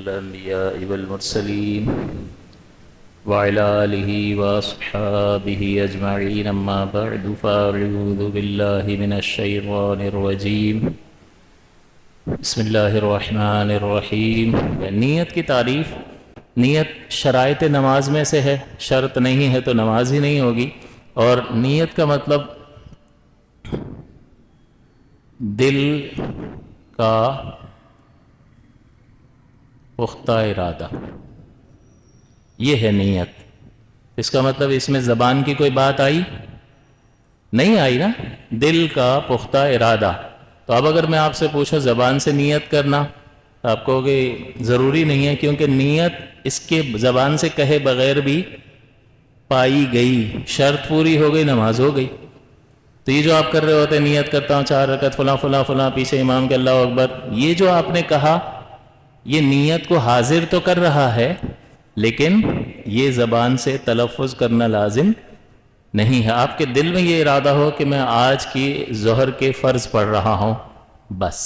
الأنبياء والمرسلين وعلى آله وأصحابه أجمعين أما بعد فأعوذ بالله من الشيطان الرجيم بسم اللہ الرحمن الرحیم۔ نیت کی تعریف، نیت شرائط نماز میں سے ہے، شرط نہیں ہے تو نماز ہی نہیں ہوگی۔ اور نیت کا مطلب دل کا پختہ ارادہ، یہ ہے نیت۔ اس کا مطلب اس میں زبان کی کوئی بات آئی نہیں، آئی نا، دل کا پختہ ارادہ۔ تو اب اگر میں آپ سے پوچھوں زبان سے نیت کرنا، تو آپ کہو گے ضروری نہیں ہے، کیونکہ نیت اس کے زبان سے کہے بغیر بھی پائی گئی، شرط پوری ہو گئی، نماز ہو گئی۔ تو یہ جو آپ کر رہے ہوتے ہیں، نیت کرتا ہوں 4 رکعت فلاں فلاں فلاں، پیچھے امام کے اللہ اکبر، یہ جو آپ نے کہا یہ نیت کو حاضر تو کر رہا ہے، لیکن یہ زبان سے تلفظ کرنا لازم نہیں ہے۔ آپ کے دل میں یہ ارادہ ہو کہ میں آج کی ظہر کے فرض پڑھ رہا ہوں بس،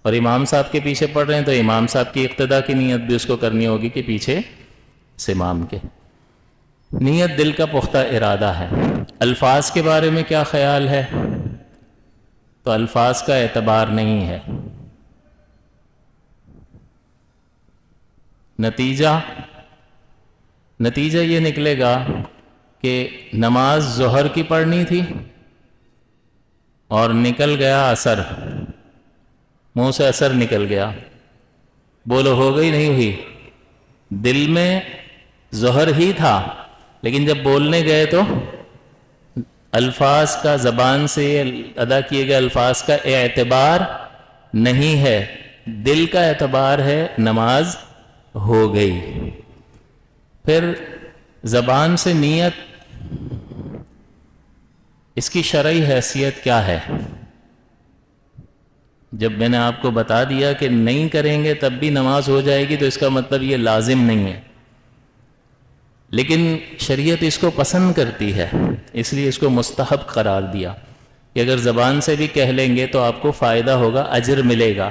اور امام صاحب کے پیچھے پڑھ رہے ہیں تو امام صاحب کی اقتداء کی نیت بھی اس کو کرنی ہوگی کہ پیچھے سے امام کے۔ نیت دل کا پختہ ارادہ ہے۔ الفاظ کے بارے میں کیا خیال ہے؟ تو الفاظ کا اعتبار نہیں ہے۔ نتیجہ یہ نکلے گا کہ نماز ظہر کی پڑھنی تھی اور نکل گیا عصر، منہ سے عصر نکل گیا، بولو ہو گئی نہیں ہوئی؟ دل میں ظہر ہی تھا، لیکن جب بولنے گئے تو الفاظ کا، زبان سے ادا کیے گئے الفاظ کا اعتبار نہیں ہے، دل کا اعتبار ہے، نماز ہو گئی۔ پھر زبان سے نیت، اس کی شرعی حیثیت کیا ہے؟ جب میں نے آپ کو بتا دیا کہ نہیں کریں گے تب بھی نماز ہو جائے گی، تو اس کا مطلب یہ لازم نہیں ہے، لیکن شریعت اس کو پسند کرتی ہے، اس لیے اس کو مستحب قرار دیا کہ اگر زبان سے بھی کہہ لیں گے تو آپ کو فائدہ ہوگا، اجر ملے گا،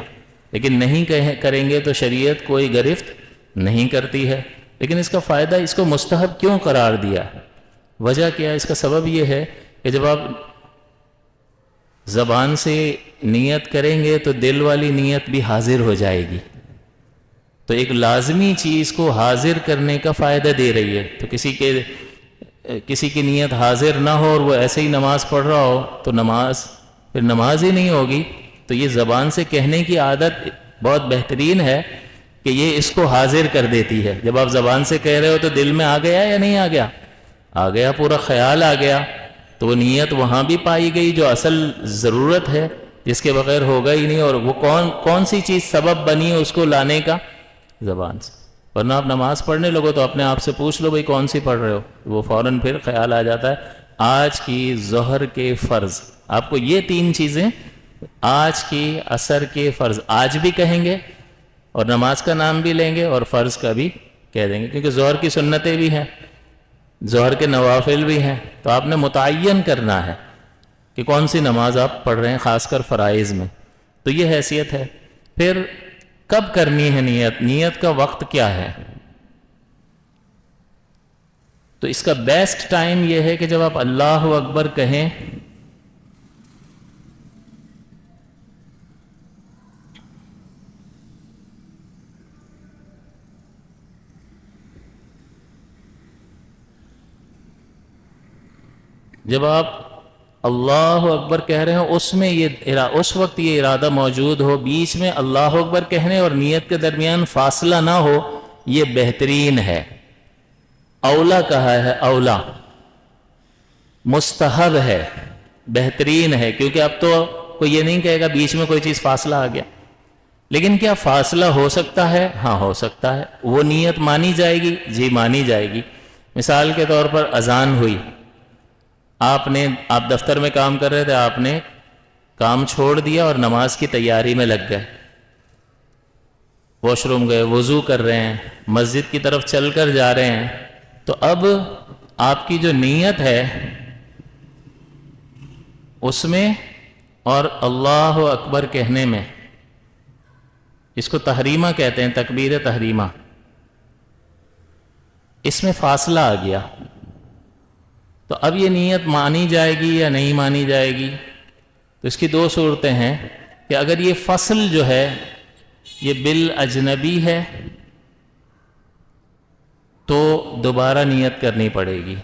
لیکن نہیں کریں گے تو شریعت کوئی گرفت نہیں کرتی ہے۔ لیکن اس کا فائدہ، اس کو مستحب کیوں قرار دیا؟ وجہ کیا ہے؟ اس کا سبب یہ ہے کہ جب آپ زبان سے نیت کریں گے تو دل والی نیت بھی حاضر ہو جائے گی، تو ایک لازمی چیز کو حاضر کرنے کا فائدہ دے رہی ہے۔ تو کسی کی نیت حاضر نہ ہو اور وہ ایسے ہی نماز پڑھ رہا ہو تو پھر نماز ہی نہیں ہوگی۔ تو یہ زبان سے کہنے کی عادت بہت بہترین ہے کہ یہ اس کو حاضر کر دیتی ہے۔ جب آپ زبان سے کہہ رہے ہو تو دل میں آ گیا یا نہیں آ گیا؟ آ گیا، پورا خیال آ گیا، تو وہ نیت وہاں بھی پائی گئی جو اصل ضرورت ہے، جس کے بغیر ہوگا ہی نہیں۔ اور وہ کون سی چیز سبب بنی ہے اس کو لانے کا؟ زبان سے۔ ورنہ آپ نماز پڑھنے لگو تو اپنے آپ سے پوچھ لو بھئی کون سی پڑھ رہے ہو، وہ فوراً پھر خیال آ جاتا ہے آج کی ظہر کے فرض۔ آپ کو یہ 3 چیزیں، آج کی، عصر کے، فرض، آج بھی کہیں گے اور نماز کا نام بھی لیں گے اور فرض کا بھی کہہ دیں گے، کیونکہ ظہر کی سنتیں بھی ہیں، ظہر کے نوافل بھی ہیں، تو آپ نے متعین کرنا ہے کہ کون سی نماز آپ پڑھ رہے ہیں، خاص کر فرائض میں۔ تو یہ حیثیت ہے۔ پھر کب کرنی ہے نیت؟ نیت کا وقت کیا ہے؟ تو اس کا بیسٹ ٹائم یہ ہے کہ جب آپ اللہ اکبر کہیں جب آپ اللہ اکبر کہہ رہے ہیں اس وقت یہ ارادہ موجود ہو، بیچ میں اللہ اکبر کہنے اور نیت کے درمیان فاصلہ نہ ہو، یہ بہترین ہے، اولا کہا ہے، اولا مستحب ہے، بہترین ہے، کیونکہ اب تو کوئی یہ نہیں کہے گا بیچ میں کوئی چیز فاصلہ آ گیا۔ لیکن کیا فاصلہ ہو سکتا ہے؟ ہاں ہو سکتا ہے۔ وہ نیت مانی جائے گی؟ جی مانی جائے گی۔ مثال کے طور پر اذان ہوئی، آپ دفتر میں کام کر رہے تھے، آپ نے کام چھوڑ دیا اور نماز کی تیاری میں لگ گئے، واش روم گئے، وضو کر رہے ہیں، مسجد کی طرف چل کر جا رہے ہیں، تو اب آپ کی جو نیت ہے اس میں اور اللہ اکبر کہنے میں اس کو تحریمہ کہتے ہیں، تکبیر تحریمہ، اس میں فاصلہ آ گیا، تو اب یہ نیت مانی جائے گی یا نہیں مانی جائے گی؟ تو اس کی دو صورتیں ہیں کہ اگر یہ فصل جو ہے یہ بالاجنبی ہے تو دوبارہ نیت کرنی پڑے گی،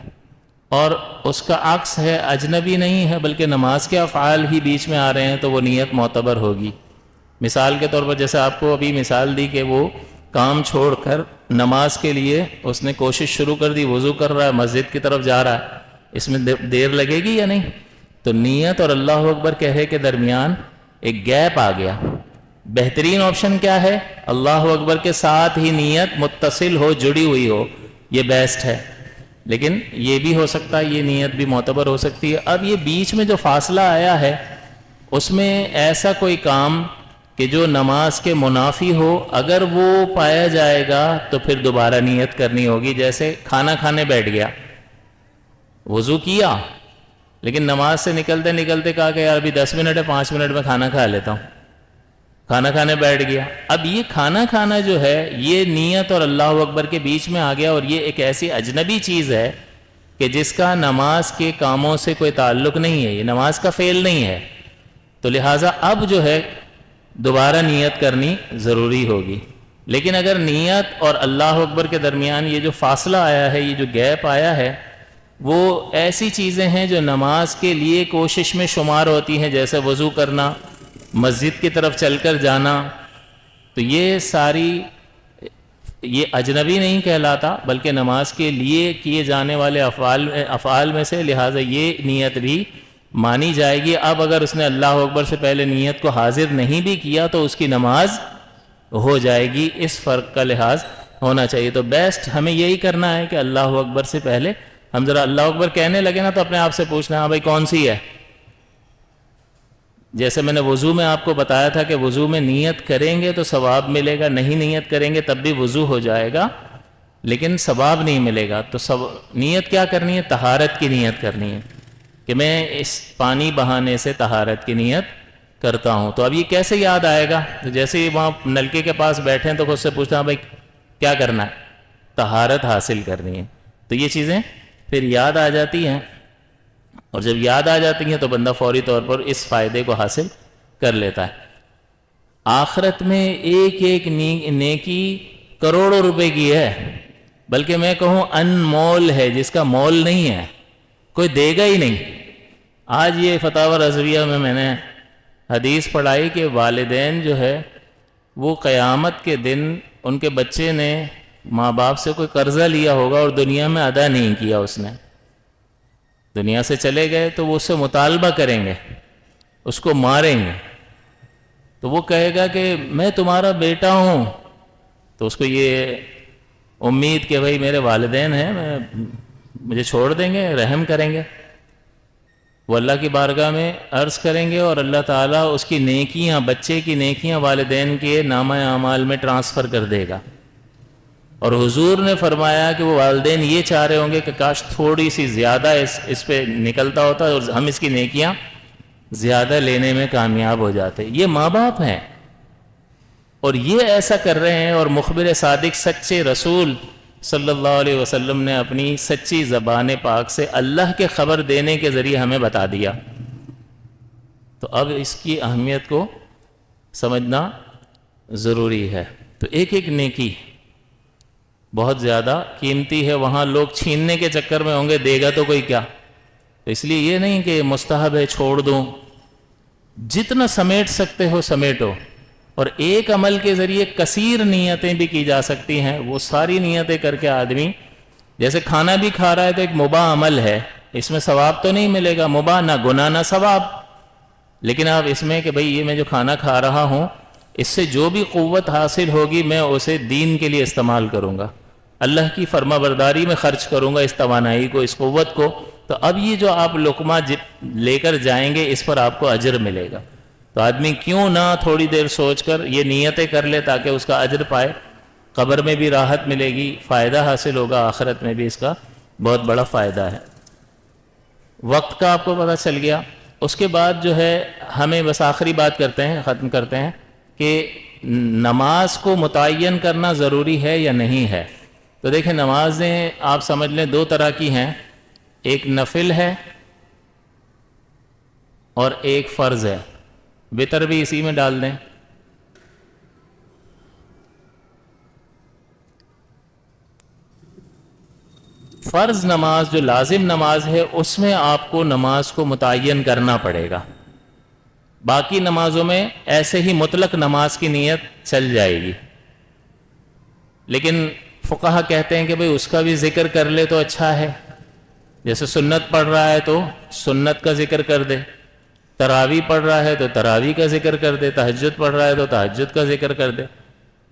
اور اس کا عکس ہے اجنبی نہیں ہے بلکہ نماز کے افعال ہی بیچ میں آ رہے ہیں تو وہ نیت معتبر ہوگی۔ مثال کے طور پر جیسے آپ کو ابھی مثال دی کہ وہ کام چھوڑ کر نماز کے لیے اس نے کوشش شروع کر دی، وضو کر رہا ہے، مسجد کی طرف جا رہا ہے، اس میں دیر لگے گی یا نہیں؟ تو نیت اور اللہ اکبر کہے کے درمیان ایک گیپ آ گیا۔ بہترین آپشن کیا ہے؟ اللہ اکبر کے ساتھ ہی نیت متصل ہو، جڑی ہوئی ہو، یہ بیسٹ ہے، لیکن یہ بھی ہو سکتا ہے یہ نیت بھی معتبر ہو سکتی ہے۔ اب یہ بیچ میں جو فاصلہ آیا ہے اس میں ایسا کوئی کام کہ جو نماز کے منافی ہو اگر وہ پایا جائے گا تو پھر دوبارہ نیت کرنی ہوگی۔ جیسے کھانا کھانے بیٹھ گیا، وضو کیا لیکن نماز سے نکلتے نکلتے کہا کہ یار ابھی 10 منٹ ہے، 5 منٹ میں کھانا کھا لیتا ہوں، کھانا کھانے بیٹھ گیا۔ اب یہ کھانا کھانا جو ہے یہ نیت اور اللہ اکبر کے بیچ میں آ گیا، اور یہ ایک ایسی اجنبی چیز ہے کہ جس کا نماز کے کاموں سے کوئی تعلق نہیں ہے، یہ نماز کا فعل نہیں ہے، تو لہٰذا اب جو ہے دوبارہ نیت کرنی ضروری ہوگی۔ لیکن اگر نیت اور اللہ اکبر کے درمیان یہ جو فاصلہ آیا ہے، یہ جو گیپ آیا ہے، وہ ایسی چیزیں ہیں جو نماز کے لیے کوشش میں شمار ہوتی ہیں، جیسے وضو کرنا، مسجد کی طرف چل کر جانا، تو یہ ساری یہ اجنبی نہیں کہلاتا بلکہ نماز کے لیے کیے جانے والے افعال میں سے، لہٰذا یہ نیت بھی مانی جائے گی۔ اب اگر اس نے اللہ اکبر سے پہلے نیت کو حاضر نہیں بھی کیا تو اس کی نماز ہو جائے گی، اس فرق کا لحاظ ہونا چاہیے۔ تو بیسٹ ہمیں یہی کرنا ہے کہ اللہ اکبر سے پہلے ہم ذرا اللہ اکبر کہنے لگے نا تو اپنے آپ سے پوچھنا ہاں بھائی کون سی ہے۔ جیسے میں نے وضو میں آپ کو بتایا تھا کہ وضو میں نیت کریں گے تو ثواب ملے گا، نہیں نیت کریں گے تب بھی وضو ہو جائے گا لیکن ثواب نہیں ملے گا۔ تو نیت کیا کرنی ہے؟ طہارت کی نیت کرنی ہے کہ میں اس پانی بہانے سے طہارت کی نیت کرتا ہوں۔ تو اب یہ کیسے یاد آئے گا؟ تو جیسے ہی وہاں نلکے کے پاس بیٹھیں تو خود سے پوچھنا ہاں بھائی کیا کرنا ہے؟ طہارت حاصل کرنی ہے۔ تو یہ چیزیں پھر یاد آ جاتی ہیں، اور جب یاد آ جاتی ہیں تو بندہ فوری طور پر اس فائدے کو حاصل کر لیتا ہے۔ آخرت میں ایک ایک نیکی کروڑوں روپے کی ہے، بلکہ میں کہوں انمول ہے، جس کا مول نہیں ہے، کوئی دے گا ہی نہیں۔ آج یہ فتاوی رضویہ میں نے حدیث پڑھائی کہ والدین جو ہے وہ قیامت کے دن ان کے بچے نے ماں باپ سے کوئی قرضہ لیا ہوگا اور دنیا میں ادا نہیں کیا، اس نے دنیا سے چلے گئے تو وہ اس سے مطالبہ کریں گے، اس کو ماریں گے، تو وہ کہے گا کہ میں تمہارا بیٹا ہوں، تو اس کو یہ امید کہ بھائی میرے والدین ہیں، مجھے چھوڑ دیں گے، رحم کریں گے۔ وہ اللہ کی بارگاہ میں عرض کریں گے اور اللہ تعالیٰ اس کی نیکیاں، بچے کی نیکیاں والدین کے نامہ اعمال میں ٹرانسفر کر دے گا۔ اور حضور نے فرمایا کہ وہ والدین یہ چاہ رہے ہوں گے کہ کاش تھوڑی سی زیادہ اس پہ نکلتا ہوتا اور ہم اس کی نیکیاں زیادہ لینے میں کامیاب ہو جاتے۔ یہ ماں باپ ہیں اور یہ ایسا کر رہے ہیں، اور مخبر صادق سچے رسول صلی اللہ علیہ وسلم نے اپنی سچی زبان پاک سے اللہ کے خبر دینے کے ذریعے ہمیں بتا دیا۔ تو اب اس کی اہمیت کو سمجھنا ضروری ہے۔ تو ایک ایک نیکی بہت زیادہ قیمتی ہے، وہاں لوگ چھیننے کے چکر میں ہوں گے، دے گا تو کوئی کیا۔ تو اس لیے یہ نہیں کہ مستحب ہے چھوڑ دوں، جتنا سمیٹ سکتے ہو سمیٹو، اور ایک عمل کے ذریعے کثیر نیتیں بھی کی جا سکتی ہیں۔ وہ ساری نیتیں کر کے آدمی جیسے کھانا بھی کھا رہا ہے تو ایک مباح عمل ہے، اس میں ثواب تو نہیں ملے گا، مباح نہ گناہ نہ ثواب، لیکن آپ اس میں کہ بھئی یہ میں جو کھانا کھا رہا ہوں اس سے جو بھی قوت حاصل ہوگی میں اسے دین کے لیے استعمال کروں گا، اللہ کی فرما برداری میں خرچ کروں گا اس توانائی کو، اس قوت کو۔ تو اب یہ جو آپ لقمہ لے کر جائیں گے اس پر آپ کو اجر ملے گا۔ تو آدمی کیوں نہ تھوڑی دیر سوچ کر یہ نیتیں کر لے تاکہ اس کا اجر پائے، قبر میں بھی راحت ملے گی، فائدہ حاصل ہوگا، آخرت میں بھی اس کا بہت بڑا فائدہ ہے۔ وقت کا آپ کو پتہ چل گیا۔ اس کے بعد جو ہے ہمیں بس آخری بات کرتے ہیں، ختم کرتے ہیں کہ نماز کو متعین کرنا ضروری ہے یا نہیں ہے. تو دیکھیں نمازیں آپ سمجھ لیں دو طرح کی ہیں، ایک نفل ہے اور ایک فرض ہے. وتر بھی اسی میں ڈال دیں. فرض نماز جو لازم نماز ہے اس میں آپ کو نماز کو متعین کرنا پڑے گا. باقی نمازوں میں ایسے ہی مطلق نماز کی نیت چل جائے گی. لیکن فقہا کہتے ہیں کہ بھئی اس کا بھی ذکر کر لے تو اچھا ہے. جیسے سنت پڑھ رہا ہے تو سنت کا ذکر کر دے، تراویح پڑھ رہا ہے تو تراویح کا ذکر کر دے، تہجد پڑھ رہا ہے تو تہجد کا ذکر کر دے.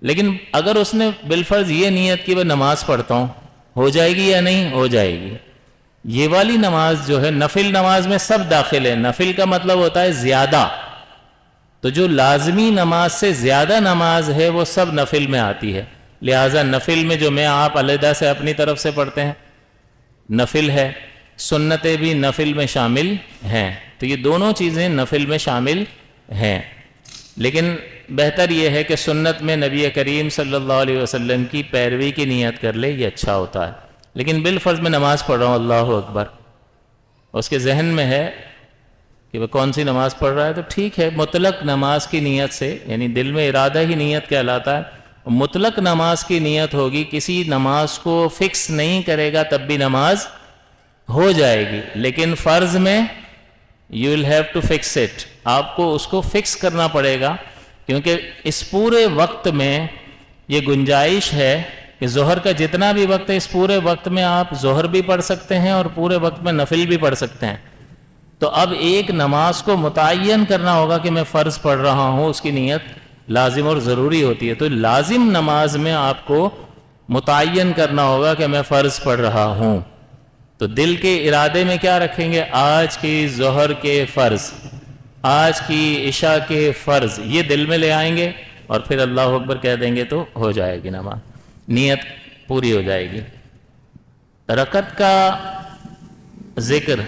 لیکن اگر اس نے بالفرض یہ نیت کی وہ نماز پڑھتا ہوں، ہو جائے گی یا نہیں؟ ہو جائے گی. یہ والی نماز جو ہے نفل نماز میں سب داخل ہے. نفل کا مطلب ہوتا ہے زیادہ، تو جو لازمی نماز سے زیادہ نماز ہے وہ سب نفل میں آتی ہے. لہٰذا نفل میں جو میں آپ علیحدہ سے اپنی طرف سے پڑھتے ہیں نفل ہے، سنتیں بھی نفل میں شامل ہیں. تو یہ دونوں چیزیں نفل میں شامل ہیں. لیکن بہتر یہ ہے کہ سنت میں نبی کریم صلی اللہ علیہ وسلم کی پیروی کی نیت کر لے، یہ اچھا ہوتا ہے. لیکن بالفرض میں نماز پڑھ رہا ہوں اللہ اکبر، اس کے ذہن میں ہے کہ وہ کون سی نماز پڑھ رہا ہے، تو ٹھیک ہے مطلق نماز کی نیت سے، یعنی دل میں ارادہ ہی نیت کہلاتا ہے. مطلق نماز کی نیت ہوگی، کسی نماز کو فکس نہیں کرے گا تب بھی نماز ہو جائے گی. لیکن فرض میں you will have to fix it، آپ کو اس کو فکس کرنا پڑے گا، کیونکہ اس پورے وقت میں یہ گنجائش ہے کہ ظہر کا جتنا بھی وقت ہے اس پورے وقت میں آپ ظہر بھی پڑھ سکتے ہیں اور پورے وقت میں نفل بھی پڑھ سکتے ہیں. تو اب ایک نماز کو متعین کرنا ہوگا کہ میں فرض پڑھ رہا ہوں، اس کی نیت لازم اور ضروری ہوتی ہے. تو لازم نماز میں آپ کو متعین کرنا ہوگا کہ میں فرض پڑھ رہا ہوں. تو دل کے ارادے میں کیا رکھیں گے؟ آج کی ظہر کے فرض، آج کی عشاء کے فرض، یہ دل میں لے آئیں گے اور پھر اللہ اکبر کہہ دیں گے تو ہو جائے گی نماز، نیت پوری ہو جائے گی. رکعت کا ذکر،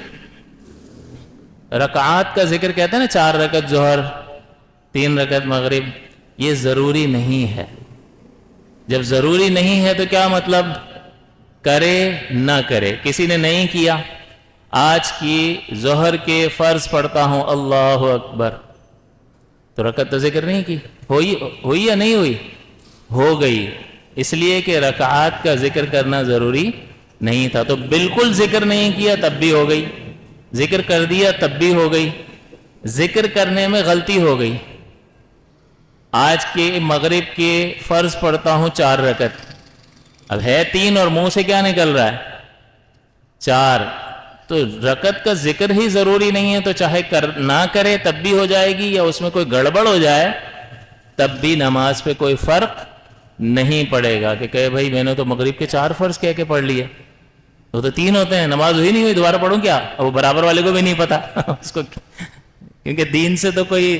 رکعات کا ذکر کہتے ہیں نا، 4 رکعت ظہر، 3 رکعت مغرب، یہ ضروری نہیں ہے. جب ضروری نہیں ہے تو کیا مطلب؟ کرے نہ کرے. کسی نے نہیں کیا، آج کی ظہر کے فرض پڑھتا ہوں اللہ اکبر، تو رکعت تو ذکر نہیں کی، ہوئی یا نہیں ہوئی؟ ہو گئی. اس لیے کہ رکعات کا ذکر کرنا ضروری نہیں تھا. تو بالکل ذکر نہیں کیا تب بھی ہو گئی، ذکر کر دیا تب بھی ہو گئی. ذکر کرنے میں غلطی ہو گئی. آج کے مغرب کے فرض پڑھتا ہوں 4 رکعت، اب ہے 3 اور منہ سے کیا نکل رہا ہے؟ 4. تو رکعت کا ذکر ہی ضروری نہیں ہے، تو چاہے نہ کرے تب بھی ہو جائے گی، یا اس میں کوئی گڑبڑ ہو جائے تب بھی نماز پہ کوئی فرق نہیں پڑے گا. کہ کہے بھائی میں نے تو مغرب کے 4 فرض کہہ کے پڑھ لیے، وہ تو 3 ہوتے ہیں، نماز ہوئی نہیں ہوئی، دوبارہ پڑھوں کیا؟ وہ برابر والے کو بھی نہیں پتا اس کو، کیونکہ دین سے تو کوئی،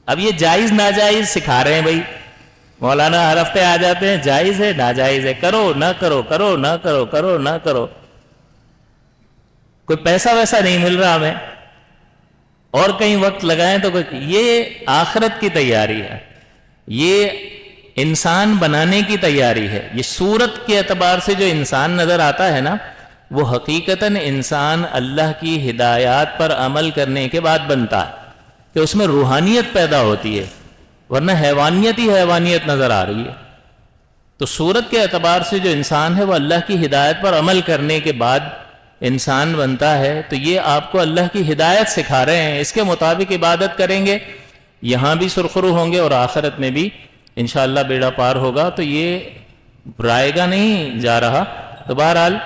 اب یہ جائز ناجائز سکھا رہے ہیں بھائی. مولانا ہر ہفتے آ جاتے ہیں، جائز ہے ناجائز ہے، کرو نہ کرو، کرو نہ کرو، کرو نہ کرو. کوئی پیسہ ویسا نہیں مل رہا ہمیں، اور کہیں وقت لگائیں تو یہ آخرت کی تیاری ہے، یہ انسان بنانے کی تیاری ہے. یہ صورت کے اعتبار سے جو انسان نظر آتا ہے نا، وہ حقیقتاً انسان اللہ کی ہدایات پر عمل کرنے کے بعد بنتا ہے، کہ اس میں روحانیت پیدا ہوتی ہے، ورنہ حیوانیت ہی حیوانیت نظر آ رہی ہے. تو صورت کے اعتبار سے جو انسان ہے وہ اللہ کی ہدایت پر عمل کرنے کے بعد انسان بنتا ہے. تو یہ آپ کو اللہ کی ہدایت سکھا رہے ہیں، اس کے مطابق عبادت کریں گے، یہاں بھی سرخرو ہوں گے اور آخرت میں بھی انشاءاللہ بیڑا پار ہوگا. تو یہ رائے گا نہیں جا رہا. تو بہرحال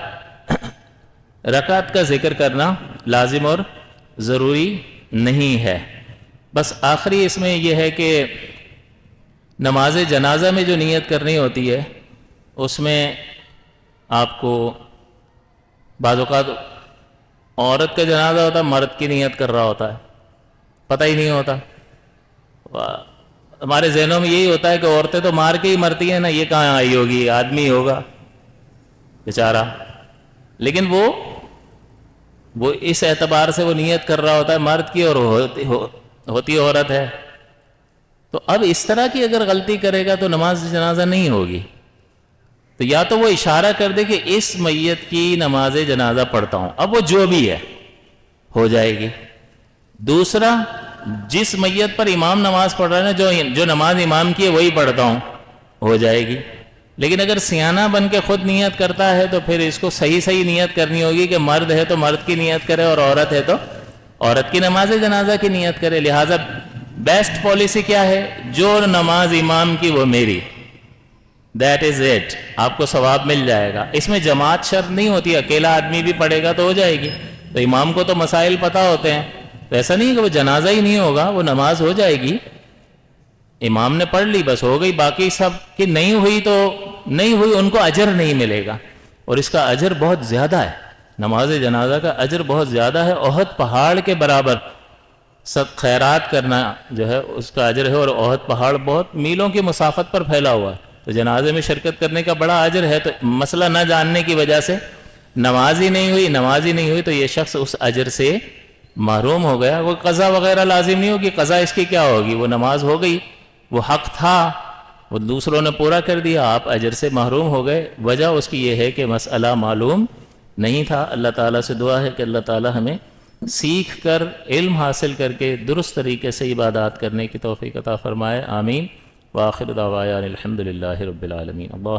رکعت کا ذکر کرنا لازم اور ضروری نہیں ہے. بس آخری اس میں یہ ہے کہ نماز جنازہ میں جو نیت کرنی ہوتی ہے اس میں آپ کو بعض اوقات عورت کا جنازہ ہوتا ہے، مرد کی نیت کر رہا ہوتا ہے، پتہ ہی نہیں ہوتا. ہمارے ذہنوں میں یہی ہوتا ہے کہ عورتیں تو مار کے ہی مرتی ہیں نا، یہ کہاں آئی ہوگی، آدمی ہوگا بیچارہ. لیکن وہ اس اعتبار سے وہ نیت کر رہا ہوتا ہے مرد کی، اور ہوتی عورت ہے. تو اب اس طرح کی اگر غلطی کرے گا تو نماز جنازہ نہیں ہوگی. تو یا تو وہ اشارہ کر دے کہ اس میت کی نماز جنازہ پڑھتا ہوں، اب وہ جو بھی ہے ہو جائے گی. دوسرا، جس میت پر امام نماز پڑھ رہا ہے نا، جو نماز امام کی ہے وہی پڑھتا ہوں، ہو جائے گی. لیکن اگر سیانہ بن کے خود نیت کرتا ہے تو پھر اس کو صحیح نیت کرنی ہوگی کہ مرد ہے تو مرد کی نیت کرے اور عورت ہے تو عورت کی نماز جنازہ کی نیت کرے. لہٰذا بیسٹ پالیسی کیا ہے؟ جو نماز امام کی وہ میری، دیٹ از اٹ، آپ کو ثواب مل جائے گا. اس میں جماعت شرط نہیں ہوتی، اکیلا آدمی بھی پڑھے گا تو ہو جائے گی. تو امام کو تو مسائل پتہ ہوتے ہیں، تو ایسا نہیں کہ وہ جنازہ ہی نہیں ہوگا، وہ نماز ہو جائے گی. امام نے پڑھ لی بس ہو گئی، باقی سب کی نہیں ہوئی تو نہیں ہوئی، ان کو اجر نہیں ملے گا. اور اس کا اجر بہت زیادہ ہے، نماز جنازہ کا اجر بہت زیادہ ہے، احد پہاڑ کے برابر. سب خیرات کرنا جو ہے اس کا اجر ہے، اور احد پہاڑ بہت میلوں کی مسافت پر پھیلا ہوا ہے، تو جنازے میں شرکت کرنے کا بڑا اجر ہے. تو مسئلہ نہ جاننے کی وجہ سے نماز ہی نہیں ہوئی تو یہ شخص اس اجر سے محروم ہو گیا. وہ قضا وغیرہ لازم نہیں ہوگی، قضا اس کی کیا ہوگی، وہ نماز ہو گئی، وہ حق تھا وہ دوسروں نے پورا کر دیا، آپ اجر سے محروم ہو گئے. وجہ اس کی یہ ہے کہ مسئلہ معلوم نہیں تھا. اللہ تعالیٰ سے دعا ہے کہ اللہ تعالیٰ ہمیں سیکھ کر علم حاصل کر کے درست طریقے سے عبادات کرنے کی توفیق عطا فرمائے. آمین. وآخر دعوانا الحمدللہ رب العالمین. اللہ